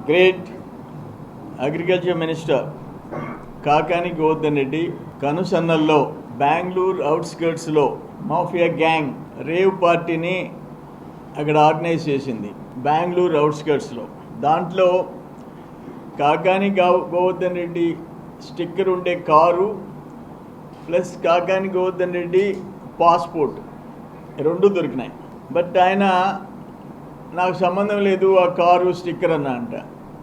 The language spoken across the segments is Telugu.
Great agriculture minister Kakani Govardhan Reddy కనుసన్నల్లో బెంగళూరు అవుట్స్కర్ట్స్లో మాఫియా గ్యాంగ్ రేవ్ పార్టీని అక్కడ ఆర్గనైజ్ చేసింది బెంగళూరు అవుట్స్కర్ట్స్లో. దాంట్లో కాకాని గోవర్ధన్ రెడ్డి స్టిక్కర్ ఉండే car plus Kakani Govardhan Reddy passport రెండు దొరికినాయి. బట్ ఆయన నాకు సంబంధం లేదు ఆ కారు స్టిక్కర్ అన్న అంట.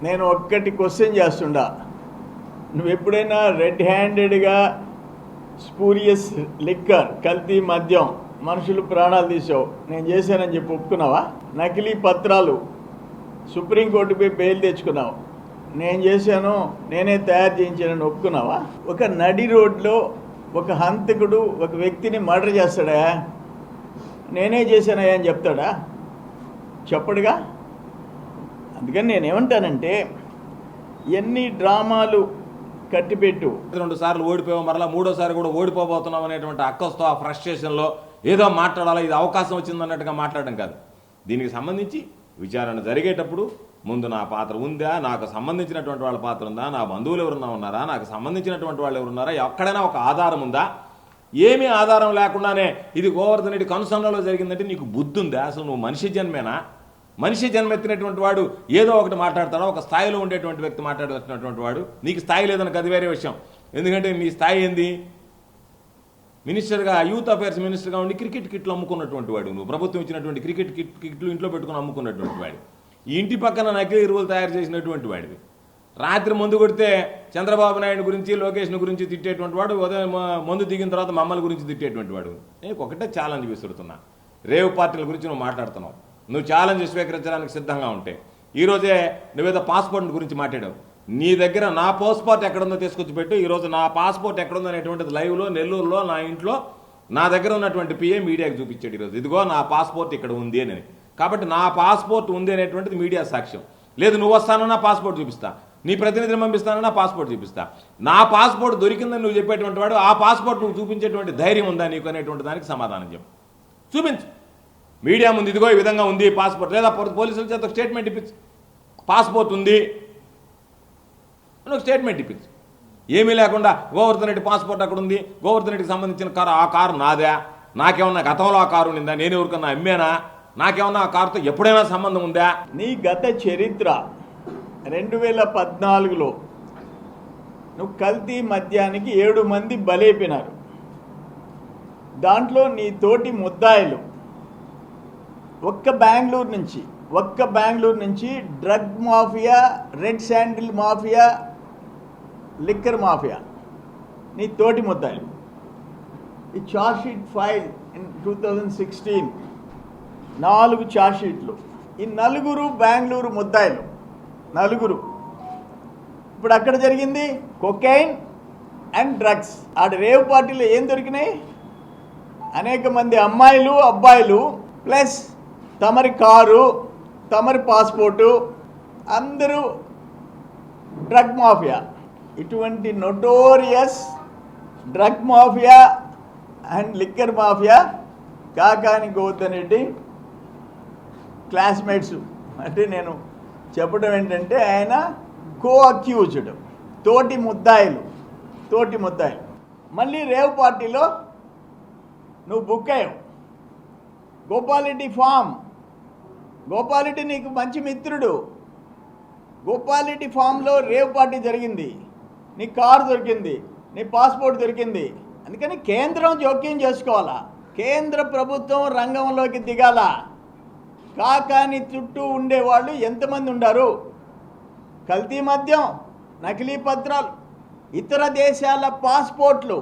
నేను ఒక్కటి క్వశ్చన్ చేస్తుండా, నువ్వు ఎప్పుడైనా రెడ్ హ్యాండెడ్గా స్పూరియస్ లిక్కర్ కల్తీ మద్యం మనుషులు ప్రాణాలు తీసావు నేను చేశానని చెప్పి ఒప్పుకున్నావా? నకిలీ పత్రాలు సుప్రీంకోర్టుపై బెయిల్ తెచ్చుకున్నావు నేను చేశాను నేనే తయారు చేయించానని ఒప్పుకున్నావా? ఒక నడి రోడ్లో ఒక హంతకుడు ఒక వ్యక్తిని మర్డర్ చేస్తాడా? నేనే చేశానయ్యా అని చెప్తాడా? చెప్పడుగా. అందుకని నేనేమంటానంటే ఎన్ని డ్రామాలు కట్టిపెట్టు 2 సార్లు ఓడిపోయావు, మరలా 3వ సారి కూడా ఓడిపోబోతున్నాం అనేటువంటి అక్కస్తో ఆ ఫ్రస్ట్రేషన్లో ఏదో మాట్లాడాలా, ఇది అవకాశం వచ్చిందన్నట్టుగా మాట్లాడడం కాదు. దీనికి సంబంధించి విచారణ జరిగేటప్పుడు ముందు నా పాత్ర ఉందా, నాకు సంబంధించినటువంటి వాళ్ళ పాత్ర ఉందా, నా బంధువులు ఎవరున్నా ఉన్నారా, నాకు సంబంధించినటువంటి వాళ్ళు ఎవరున్నారా, ఎక్కడైనా ఒక ఆధారం ఉందా? ఏమీ ఆధారం లేకుండానే ఇది గోవర్ధన్ రెడ్డి కనుసన్నలో జరిగిందంటే నీకు బుద్ధి ఉందా? అసలు నువ్వు మనిషి జన్మేనా? మనిషి జన్మెత్తినటువంటి వాడు ఏదో ఒకటి మాట్లాడతాడా? ఒక స్థాయిలో ఉండేటువంటి వ్యక్తి మాట్లాడుతున్నటువంటి వాడు. నీకు స్థాయి లేదని అది వేరే విషయం. ఎందుకంటే నీ స్థాయి ఏంది? మినిస్టర్గా, యూత్ అఫేర్స్ మినిస్టర్గా ఉండి క్రికెట్ కిట్లు అమ్ముకున్నటువంటి వాడు. నువ్వు ప్రభుత్వం ఇచ్చినటువంటి క్రికెట్ కిట్లు ఇంట్లో పెట్టుకుని అమ్ముకున్నటువంటి వాడు. ఈ ఇంటి పక్కన నకిలీ ఎరువులు తయారు చేసినటువంటి వాడివి. రాత్రి మందు కొడితే చంద్రబాబు నాయుడు గురించి, లోకేష్ను గురించి తిట్టేటువంటి వాడు, ఉదయం మందు దిగిన తర్వాత మమ్మల్ని గురించి తిట్టేటువంటి వాడు. నేను ఒకటే ఛాలెంజ్ విసురుతున్నా. రేవ్ పార్టీల గురించి నువ్వు మాట్లాడుతున్నావు. నువ్వు ఛాలెంజ్ స్వీకరించడానికి సిద్ధంగా ఉంటే ఈరోజే నువ్వేదో పాస్పోర్ట్ గురించి మాట్లాడావు. నీ దగ్గర నా పాస్పోర్ట్ ఎక్కడుందో తీసుకొచ్చి పెట్టు. ఈరోజు నా పాస్పోర్ట్ ఎక్కడుందో అనేటువంటిది లైవ్లో నెల్లూరులో నా ఇంట్లో నా దగ్గర ఉన్నటువంటి పిఏ మీడియాకి చూపించాడు. ఈరోజు ఇదిగో నా పాస్పోర్ట్ ఇక్కడ ఉంది అని. కాబట్టి నా పాస్పోర్ట్ ఉంది అనేటువంటిది మీడియా సాక్ష్యం. లేదు నువ్వు వస్తానన్నా పాస్పోర్ట్ చూపిస్తా, నీ ప్రతినిధిని పంపిస్తానన్నా పాస్పోర్ట్ చూపిస్తా. నా పాస్పోర్ట్ దొరికిందని నువ్వు చెప్పేటువంటి వాడు ఆ పాస్పోర్ట్ నువ్వు చూపించేటువంటి ధైర్యం ఉందా నీకు అనేటువంటి దానికి సమాధానం చెప్పు, చూపించు. మీడియా ముందు ఇదిగో ఈ విధంగా ఉంది పాస్పోర్ట్, లేదా పోలీసుల చేత స్టేట్మెంట్ ఇప్పించు, పాస్పోర్ట్ ఉంది అని ఒక స్టేట్మెంట్ ఇప్పించు. ఏమీ లేకుండా గోవర్ధన్ రెడ్డి పాస్పోర్ట్ అక్కడ ఉంది, గోవర్ధన్ రెడ్డికి సంబంధించిన కారు, ఆ కారు నాదా, నాకేమన్నా గతంలో ఆ కారు ఉండిందా, నేను ఎవరికన్నా అమ్మేనా, నాకేమన్నా ఆ కారుతో ఎప్పుడైనా సంబంధం ఉందా? నీ గత చరిత్ర 2014లో నువ్వు కల్తీ మద్యానికి 7 మంది బలైపోయినారు. దాంట్లో నీ తోటి ముద్దాయిలు ఒక్క బెంగళూరు నుంచి drug mafia, red sandal mafia, liquor mafia నీ తోటి ముద్దాయిలు. ఈ charge sheet file in 2016 4 charge షీట్లు. ఈ 4 బెంగళూరు ముద్దాయిలు, 4. ఇప్పుడు అక్కడ జరిగింది కొకైన్ అండ్ డ్రగ్స్. ఆడ రేవ్ పార్టీలో ఏం దొరికినాయి? అనేక మంది అమ్మాయిలు, అబ్బాయిలు, ప్లస్ తమరి కారు, తమరి పాస్పోర్టు, అందరూ డ్రగ్ మాఫియా. ఇటువంటి notorious drug mafia and liquor mafia Kakani Govardhan Reddy classmates. అంటే నేను చెప్పడం ఏంటంటే ఆయన కో అక్యూజ్డ్, తోటి ముద్దాయిలు. మళ్ళీ రేవ్ పార్టీలో నువ్వు బుక్ అయ్యావు. గోపాలరెడ్డి ఫామ్, గోపాలరెడ్డి నీకు మంచి మిత్రుడు. గోపాలరెడ్డి ఫామ్లో రేవ్ పార్టీ జరిగింది, నీ కారు దొరికింది, నీ పాస్పోర్ట్ దొరికింది. అందుకని కేంద్రం జోక్యం చేసుకోవాలా, కేంద్ర ప్రభుత్వం రంగంలోకి దిగాల. కాకాని చుట్టూ ఉండేవాళ్ళు ఎంతమంది ఉండారు? కల్తీ మద్యం, నకిలీ పత్రాలు, ఇతర దేశాల పాస్పోర్ట్లు,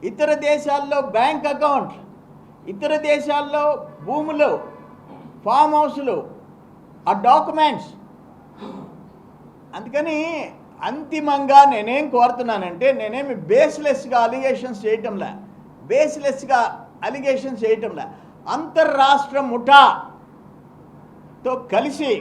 ఇతర దేశాల్లో బ్యాంక్ అకౌంట్, ఇతర దేశాల్లో భూములు, ఫామ్ హౌస్లు, ఆ డాక్యుమెంట్స్. అందుకని అంతిమంగా నేనేం కోరుతున్నానంటే, నేనేమి బేస్లెస్గా అలిగేషన్స్ చేయటంలా, అంతర్రాష్ట్ర ముఠాతో కలిసి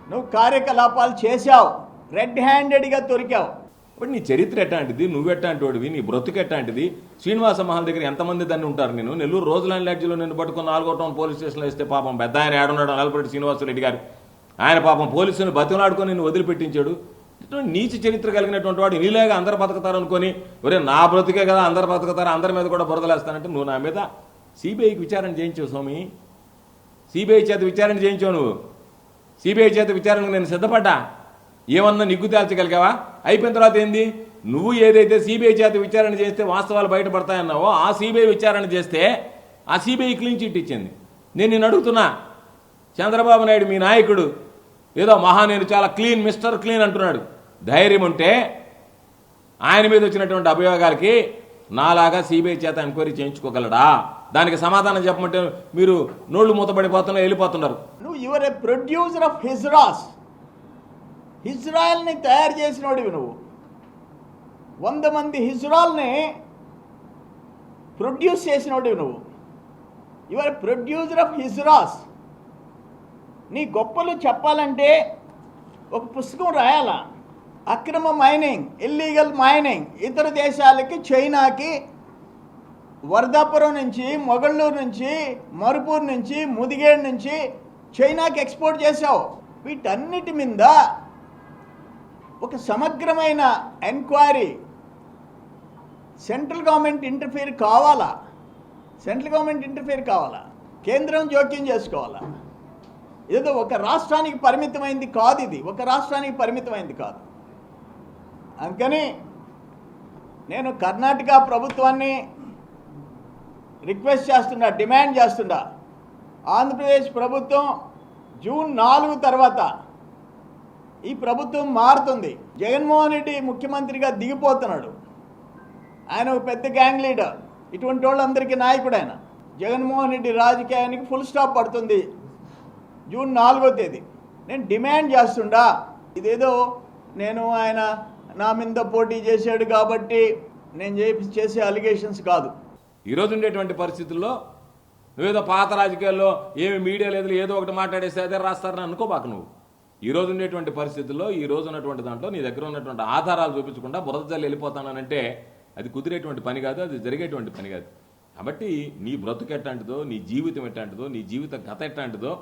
నువ్వు కార్యకలాపాలు చేశావు, రెడ్ హ్యాండెడ్గా దొరికావు. ఇప్పుడు నీ చరిత్ర ఎట్లాంటిది, నువ్వెట్లాంటి వాడివి, నీ బ్రతుకు ఎట్లాంటిది? శ్రీనివాస మహల్ దగ్గర ఎంతమంది దాన్ని ఉంటారు? నేను నెల్లూరు రోజులాండ్ లాడ్జిలో నిన్ను పట్టుకుని 4వ టౌన్ పోలీస్ స్టేషన్లో ఇస్తే పాపం పెద్ద ఆయన ఏడున్నాడు నలపరెడ్డి శ్రీనివాసరెడ్డి గారు. ఆయన పాపం పోలీసులను బతిమలాడుకొని నిన్ను వదిలిపెట్టించాడు. ఇటువంటి నీచ చరిత్ర కలిగినటువంటి వాడు నీలేగా అందరు బతుకుతారు అనుకొని, ఒరే నా బ్రతుకే కదా అందరు బతుకుతారు, అందరి మీద కూడా బురదలేస్తానంటే నువ్వు నా మీద సిబిఐకి విచారణ చేయించావు స్వామి. సిబిఐ చేత విచారణ చేయించావు నువ్వు. సిబిఐ చేత విచారణకు నేను సిద్ధపడ్డా. ఏమన్నా నిగ్గు తేల్చగలిగావా? అయిపోయిన తర్వాత ఏంది? నువ్వు ఏదైతే సిబిఐ చేత విచారణ చేస్తే వాస్తవాలు బయటపడతాయన్నావో ఆ సిబిఐ విచారణ చేస్తే ఆ సిబిఐ క్లీన్ చిట్ ఇచ్చింది. నేను అడుగుతున్నా, చంద్రబాబు నాయుడు మీ నాయకుడు ఏదో నేను చాలా క్లీన్, మిస్టర్ క్లీన్ అంటున్నాడు. ధైర్యం ఉంటే ఆయన మీద వచ్చినటువంటి అభియోగాలకి నాలాగా సిబిఐ చేత ఎంక్వైరీ చేయించుకోగలడా? దానికి సమాధానం చెప్పమంటే మీరు నోళ్లు మూతపడిపోతున్నా వెళ్ళిపోతున్నారు. నువ్వు your a producer of hijras. హిజ్రాయల్ని తయారు చేసినోడివి నువ్వు. 100 మంది హిజ్రాల్ని ప్రొడ్యూస్ చేసినోడివి నువ్వు. Your producer of hijras. నీ గొప్పలు చెప్పాలంటే ఒక పుస్తకం రాయాలా. అక్రమ మైనింగ్, ఇల్లీగల్ మైనింగ్ ఇతర దేశాలకి, చైనాకి, వర్ధాపురం నుంచి, మొగళ్ళూరు నుంచి, మరుపూర్ నుంచి, ముదిగేడు నుంచి చైనాకి ఎక్స్పోర్ట్ చేశావు. వీటన్నిటి మీద ఒక సమగ్రమైన ఎంక్వైరీ సెంట్రల్ గవర్నమెంట్ ఇంటర్ఫియర్ కావాలా? సెంట్రల్ గవర్నమెంట్ ఇంటర్ఫియర్ కావాలా? కేంద్రం జోక్యం చేసుకోవాలా? ఏదో ఒక రాష్ట్రానికి పరిమితమైంది కాదు. ఇది ఒక రాష్ట్రానికి పరిమితమైంది కాదు. అందుకని నేను కర్ణాటక ప్రభుత్వాన్ని రిక్వెస్ట్ చేస్తున్నా, డిమాండ్ చేస్తున్నా. ఆంధ్రప్రదేశ్ ప్రభుత్వం జూన్ 4 తర్వాత ఈ ప్రభుత్వం మారుతుంది. జగన్మోహన్ రెడ్డి ముఖ్యమంత్రిగా దిగిపోతున్నాడు. ఆయన ఒక పెద్ద గ్యాంగ్ లీడర్. ఇటువంటి వాళ్ళందరికీ నాయకుడు ఆయన. జగన్మోహన్ రెడ్డి రాజకీయానికి ఫుల్ స్టాప్ పడుతుంది జూన్ 4వ తేదీ. నేను డిమాండ్ చేస్తుండా, ఇదేదో నేను ఆయన నా మీద పోటీ చేశాడు కాబట్టి నేను చేసే అలిగేషన్స్ కాదు. ఈరోజు ఉండేటువంటి పరిస్థితుల్లో నువ్వేదో పాత రాజకీయాల్లో ఏమి మీడియా లేదు ఏదో ఒకటి మాట్లాడేస్తే అదే రాస్తారని అనుకోబాకు నువ్వు. ఈ రోజు ఉండేటువంటి పరిస్థితుల్లో, ఈ రోజు ఉన్నటువంటి దాంట్లో నీ దగ్గర ఉన్నటువంటి ఆధారాలు చూపించకుండా బురద జల్లి వెళ్ళిపోతానంటే అది కుదిరేటువంటి పని కాదు, అది జరిగేటువంటి పని కాదు. కాబట్టి నీ బ్రతుకు ఎట్లాంటిదో, నీ జీవితం ఎట్లాంటిదో, నీ జీవిత గత ఎట్లాంటిదో,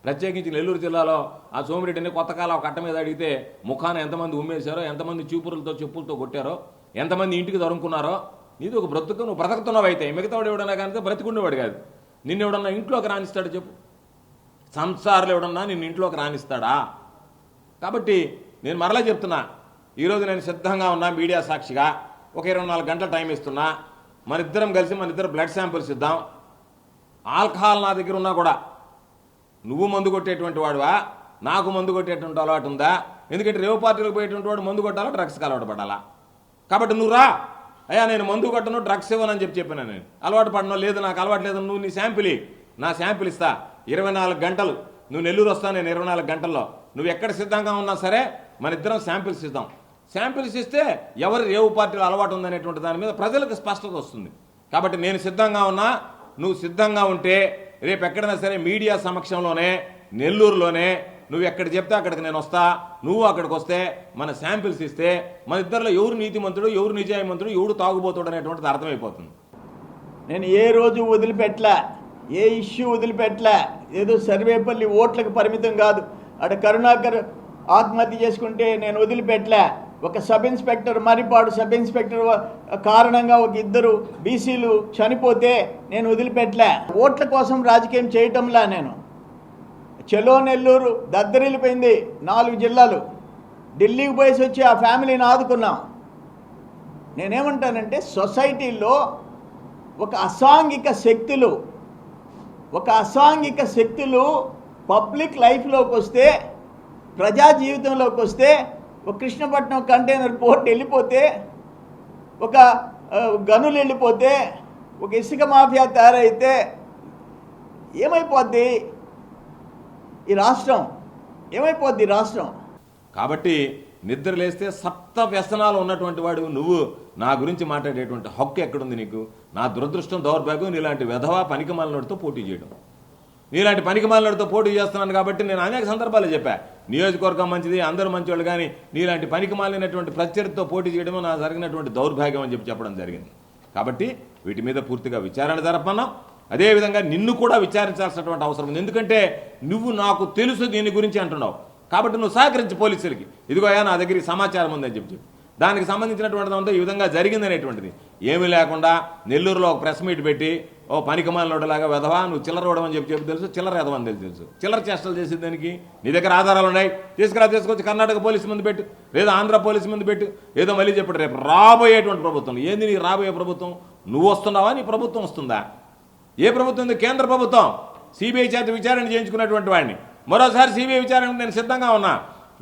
ప్రత్యేకించి నెల్లూరు జిల్లాలో ఆ సోమిరెడ్డిని కొత్తకాలం కట్ట మీద అడిగితే ముఖాన ఎంతమంది ఉమ్మేశారో, ఎంతమంది చూపులతో చెప్పులతో కొట్టారో, ఎంతమంది ఇంటికి దొరుకున్నారో, నీది ఒక బ్రతుకు. నువ్వు బ్రతుకుతున్నావు. అయితే మిగతావాడు ఎవడన్నా కానీ బ్రతికుండేవాడు కాదు. నిన్ను ఎవడన్నా ఇంట్లోకి రానిస్తాడు చెప్పు? సంసారాలు ఎవడన్నా నిన్ను ఇంట్లోకి రానిస్తాడా? కాబట్టి నేను మరలా చెప్తున్నా, ఈరోజు నేను సిద్ధంగా ఉన్నా, మీడియా సాక్షిగా ఒక 24 గంటల టైం ఇస్తున్నా. మన ఇద్దరం కలిసి మన ఇద్దరు బ్లడ్ శాంపిల్స్ ఇద్దాం. ఆల్కహాల్ నా దగ్గర ఉన్నా కూడా నువ్వు మందు కొట్టేటువంటి వాడువా, నాకు మందు కొట్టేటువంటి అలవాటు ఉందా? ఎందుకంటే రేవు పార్టీలకు పోయేటువంటి వాడు మందు కొట్టాలా, డ్రగ్స్కి అలవాటు పడాలా? కాబట్టి నువ్వు రా, అయ్యా నేను మందు కొట్టను, డ్రగ్స్ ఇవ్వనని చెప్పాను. నేను అలవాటు పడను, లేదు నాకు అలవాటు లేదు, నువ్వు నీ శాంపిల్ నా శాంపిల్ ఇస్తా. 24 గంటలు నువ్వు నెల్లూరు వస్తా, నేను 24 గంటల్లో నువ్వు ఎక్కడ సిద్ధంగా ఉన్నా సరే మన ఇద్దరం శాంపిల్స్ ఇద్దాం. శాంపిల్స్ ఇస్తే ఎవరు రేవు పార్టీలో అలవాటు ఉందనేటువంటి దాని మీద ప్రజలకు స్పష్టత వస్తుంది. కాబట్టి నేను సిద్ధంగా ఉన్నా, నువ్వు సిద్ధంగా ఉంటే రేపు ఎక్కడైనా సరే మీడియా సమక్షంలోనే, నెల్లూరులోనే నువ్వు ఎక్కడ చెప్తే అక్కడికి నేను వస్తా. నువ్వు అక్కడికి వస్తే మన శాంపిల్స్ ఇస్తే మన ఇద్దరిలో ఎవరు నీతిమంతుడు, ఎవరు నిజాయమంతుడు, ఎవడు తాగుబోతుడు అనేటువంటిది అర్థమైపోతుంది. నేను ఏ రోజు వదిలిపెట్టలే, ఏ ఇష్యూ వదిలిపెట్టలే. ఏదో సర్వేపల్లి ఓట్లకు పరిమితం కాదు. అక్కడ కరుణాకర్ ఆత్మహత్య చేసుకుంటే నేను వదిలిపెట్టలే. ఒక sub inspector, Marripadu sub inspector కారణంగా ఒక 2 బీసీలు చనిపోతే నేను వదిలిపెట్టలే. ఓట్ల కోసం రాజకీయం చేయటంలా నేను. చెలో నెల్లూరు దద్దరిల్లిపోయింది. 4 జిల్లాలు ఢిల్లీకి పోయేసి వచ్చి ఆ ఫ్యామిలీని ఆదుకున్నాం. నేనేమంటానంటే సొసైటీలో ఒక అసాంఘిక శక్తులు పబ్లిక్ లైఫ్లోకి వస్తే, ప్రజా జీవితంలోకి వస్తే, ఒక కృష్ణపట్నం కంటైనర్ పోర్ట్ వెళ్ళిపోతే, ఒక గనులు వెళ్ళిపోతే, ఒక ఇసుక మాఫియా తయారైతే ఏమైపోద్ది ఈ రాష్ట్రం? ఏమైపోద్ది రాష్ట్రం? కాబట్టి నిద్ర లేస్తే సప్త వ్యసనాలు ఉన్నటువంటి వాడు నువ్వు నా గురించి మాట్లాడేటువంటి హక్కు ఎక్కడుంది నీకు? నా దురదృష్టం, దౌర్భాగ్యం నీలాంటి వెధవా పనికిమాలినోడితో పోటీ చేయడం. నీలాంటి పనికిమాలినోడితో పోటీ చేస్తున్నాను కాబట్టి నేను అనేక సందర్భాలు చెప్పా, నియోజకవర్గం మంచిది, అందరూ మంచివాళ్ళు, కానీ నీలాంటి పనికిమాలినటువంటి ప్రత్యర్థితో పోటీ చేయడమో నా జరిగినటువంటి దౌర్భాగ్యం అని చెప్పడం జరిగింది. కాబట్టి వీటి మీద పూర్తిగా విచారణ జరపమన్నాం. అదేవిధంగా నిన్ను కూడా విచారించాల్సినటువంటి అవసరం ఉంది. ఎందుకంటే నువ్వు నాకు తెలుసు దీని గురించి అంటున్నావు కాబట్టి నువ్వు సహకరించి పోలీసులకి ఇదిగోయా నా దగ్గర ఈ సమాచారం ఉందని చెప్పి దానికి సంబంధించినటువంటిది అంతా ఈ విధంగా జరిగిందనేటువంటిది ఏమీ లేకుండా నెల్లూరులో ఒక ప్రెస్ మీట్ పెట్టి ఓ పనికిమాలినోడలాగా వెధవా నువ్వు చిల్లర ఇవ్వడం అని చెప్పి తెలుసు, చిల్లర ఎదవని తెలుసు. చిల్లర చేష్టలు చేసేది దానికి నీ దగ్గర ఆధారాలు ఉన్నాయి, తీసుకొచ్చి కర్ణాటక పోలీసు ముందు పెట్టు, లేదా ఆంధ్ర పోలీసు ముందు పెట్టు. ఏదో మళ్ళీ చెప్పాడు రేపు రాబోయేటువంటి ప్రభుత్వం. ఏంది నీ రాబోయే ప్రభుత్వం? నువ్వు వస్తున్నావా, నీ ప్రభుత్వం వస్తుందా? ఏ ప్రభుత్వం ఉంది? కేంద్ర ప్రభుత్వం. సిబిఐ చేత విచారణ చేయించుకున్నటువంటి వాడిని మరోసారి సిబిఐ విచారణకు నేను సిద్ధంగా ఉన్నా.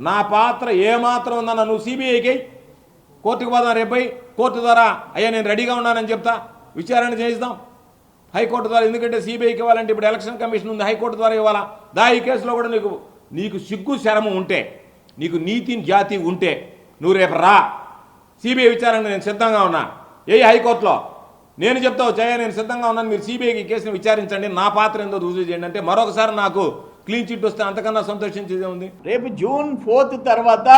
నా పాత్ర ఏమాత్రం ఉందన్నా నువ్వు సిబిఐకి కోర్టుకు పోదాం, రేపై కోర్టు ద్వారా అయ్యా నేను రెడీగా ఉన్నానని చెప్తా, విచారణ చేయిద్దాం హైకోర్టు ద్వారా. ఎందుకంటే సిబిఐకి ఇవ్వాలంటే ఇప్పుడు ఎలక్షన్ కమిషన్ ఉంది, హైకోర్టు ద్వారా ఇవ్వాలా. ఈ కేసులో కూడా నీకు సిగ్గు శరము ఉంటే, నీకు నీతి జాతి ఉంటే నువ్వు రేపు రా, సిబిఐ విచారణ నేను సిద్ధంగా ఉన్నా. హైకోర్టులో నేను చెప్తా వచ్చాయా నేను సిద్ధంగా ఉన్నాను, మీరు సిబిఐకి కేసును విచారించండి, నా పాత్ర ఏందో రుజువు చేయండి అంటే మరొకసారి నాకు క్లీన్ చిట్ వస్తే అంతకన్నా సంతోషించేదే ఉంది. రేపు జూన్ 4 తర్వాత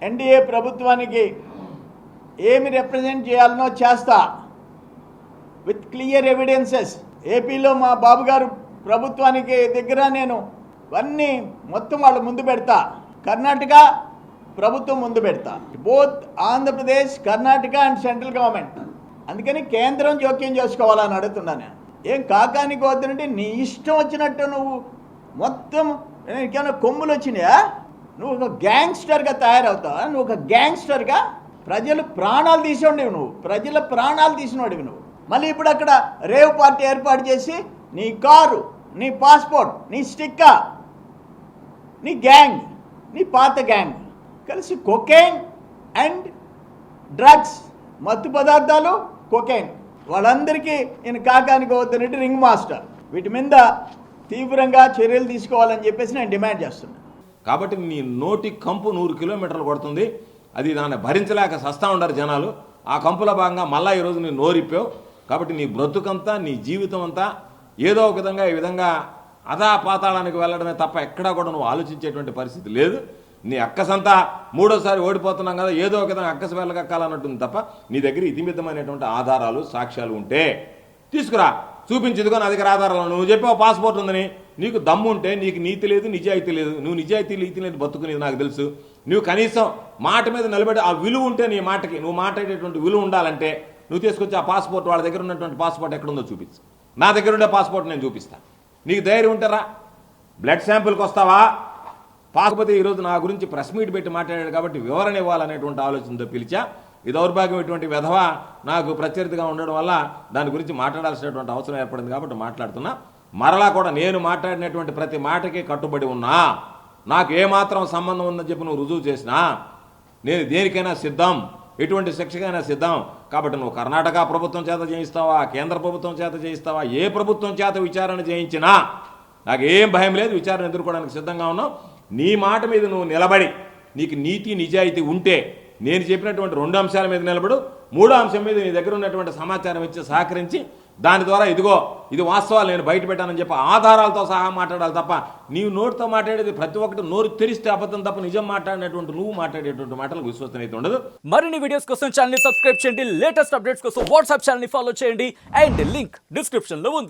ఎన్డీఏ ప్రభుత్వానికి ఏమి రిప్రజెంట్ చేయాలనో చేస్తా విత్ క్లియర్ ఎవిడెన్సెస్. ఏపీలో మా బాబు గారు ప్రభుత్వానికి దగ్గర నేను అన్నీ మొత్తం వాళ్ళ ముందు పెడతా, కర్ణాటక ప్రభుత్వం ముందు పెడతా, both Andhra Pradesh, Karnataka and central government. అందుకని కేంద్రం జోక్యం చేసుకోవాలని అడుగుతున్నాను. ఏం కాకానికి వద్దంటే నీ ఇష్టం వచ్చినట్టు నువ్వు మొత్తం నీకేమైనా కొమ్ములు వచ్చినాయా? నువ్వు ఒక గ్యాంగ్స్టర్గా తయారవుతావా? నువ్వు ఒక గ్యాంగ్స్టర్గా ప్రజలు ప్రాణాలు తీసినోడివి, నువ్వు ప్రజల ప్రాణాలు తీసినోడివి నువ్వు. మళ్ళీ ఇప్పుడు అక్కడ రేవ్ పార్టీ ఏర్పాటు చేసి నీ కారు, నీ పాస్పోర్ట్, నీ స్టిక్కర్, నీ గ్యాంగ్, నీ పాత గ్యాంగ్ కలిసి కొకైన్ అండ్ డ్రగ్స్, మత్తు పదార్థాలు, కొకైన్, వాళ్ళందరికీ నేను కాకానికి వద్దనంటే రింగ్ మాస్టర్. వీటి మీద తీవ్రంగా చర్యలు తీసుకోవాలని చెప్పేసి నేను డిమాండ్ చేస్తున్నాను. కాబట్టి నీ నోటి కంపు 100 కిలోమీటర్లు కొడుతుంది. అది దాన్ని భరించలేక సస్తా ఉండరు జనాలు. ఆ కంపుల భాగంగా మళ్ళీ ఈరోజు నీ నోరిప్పావు. కాబట్టి నీ బ్రతుకంతా, నీ జీవితం అంతా ఏదో ఒక విధంగా ఈ విధంగా అధాపాతాళానికి వెళ్ళడమే తప్ప ఎక్కడా కూడా నువ్వు ఆలోచించేటువంటి పరిస్థితి లేదు. నీ అక్కసంతా 3వసారి ఓడిపోతున్నాం కదా, ఏదో ఒక విధంగా అక్కస వెళ్ళగక్కాలన్నట్టుంది తప్ప నీ దగ్గర ఇతిమితమైనటువంటి ఆధారాలు, సాక్ష్యాలు ఉంటే తీసుకురా, చూపించుదుగా నా దగ్గర ఆధారాలు. నువ్వు చెప్పావు పాస్పోర్ట్ ఉందని, నీకు దమ్ము ఉంటే, నీకు నీతి లేదు, నిజాయితీ లేదు, నువ్వు నిజాయితీ నీతి లేదు బతుకునేది నాకు తెలుసు. నువ్వు కనీసం మాట మీద నిలబడి ఆ విలువ ఉంటే, నీ మాటకి నువ్వు మాట్లాడేటువంటి విలువ ఉండాలంటే నువ్వు తీసుకొచ్చి ఆ పాస్పోర్ట్, వాళ్ళ దగ్గర ఉన్నటువంటి పాస్పోర్ట్ ఎక్కడుందో చూపించు. నా దగ్గర ఉండే పాస్పోర్ట్ నేను చూపిస్తాను. నీకు ధైర్యం ఉంటారా? బ్లడ్ శాంపుల్కి వస్తావా? పాకపోతే ఈరోజు నా గురించి ప్రెస్ మీట్ పెట్టి మాట్లాడాడు కాబట్టి వివరణ ఇవ్వాలనేటువంటి ఆలోచనతో పిలిచా. ఈ దౌర్భాగ్యం ఇటువంటి విధవ నాకు ప్రత్యర్థిగా ఉండడం వల్ల దాని గురించి మాట్లాడాల్సినటువంటి అవసరం ఏర్పడింది కాబట్టి మాట్లాడుతున్నా. మరలా కూడా నేను మాట్లాడినటువంటి ప్రతి మాటకి కట్టుబడి ఉన్నా. నాకు ఏమాత్రం సంబంధం ఉందని చెప్పి నువ్వు రుజువు చేసినా నేను దేనికైనా సిద్ధం, ఎటువంటి శిక్షకైనా సిద్ధం. కాబట్టి నువ్వు కర్ణాటక ప్రభుత్వం చేత చేయిస్తావా, కేంద్ర ప్రభుత్వం చేత చేయిస్తావా, ఏ ప్రభుత్వం చేత విచారణ చేయించినా నాకు ఏం భయం లేదు, విచారణ ఎదుర్కోవడానికి సిద్ధంగా ఉన్నావు. నీ మాట మీద నువ్వు నిలబడి, నీకు నీతి నిజాయితీ ఉంటే నేను చెప్పినటువంటి 2 అంశాల మీద నిలబడు, 3వ అంశం మీద నీ దగ్గర ఉన్నటువంటి సమాచారం ఇచ్చి సహకరించి దాని ద్వారా ఇదిగో ఇది వాస్తవాలు నేను బయట పెట్టానని చెప్పి ఆధారాలతో సహా మాట్లాడాలి తప్ప నీవు నోటితో మాట్లాడేది ప్రతి ఒక్కటి నోరు తెరిస్తే అబద్ధం తప్ప నిజం మాట్లాడినటువంటి నువ్వు మాట్లాడేటువంటి మాటలకు విశ్వసనీయత ఉండదు. మరిన్ని వీడియోస్ కోసం ఛానల్ ని సబ్స్క్రైబ్ చేయండి, లేటెస్ట్ అప్డేట్స్ కోసం వాట్సాప్ ఛానల్ ని ఫాలో చేయండి అండ్ లింక్ డిస్క్రిప్షన్ లో ఉంది.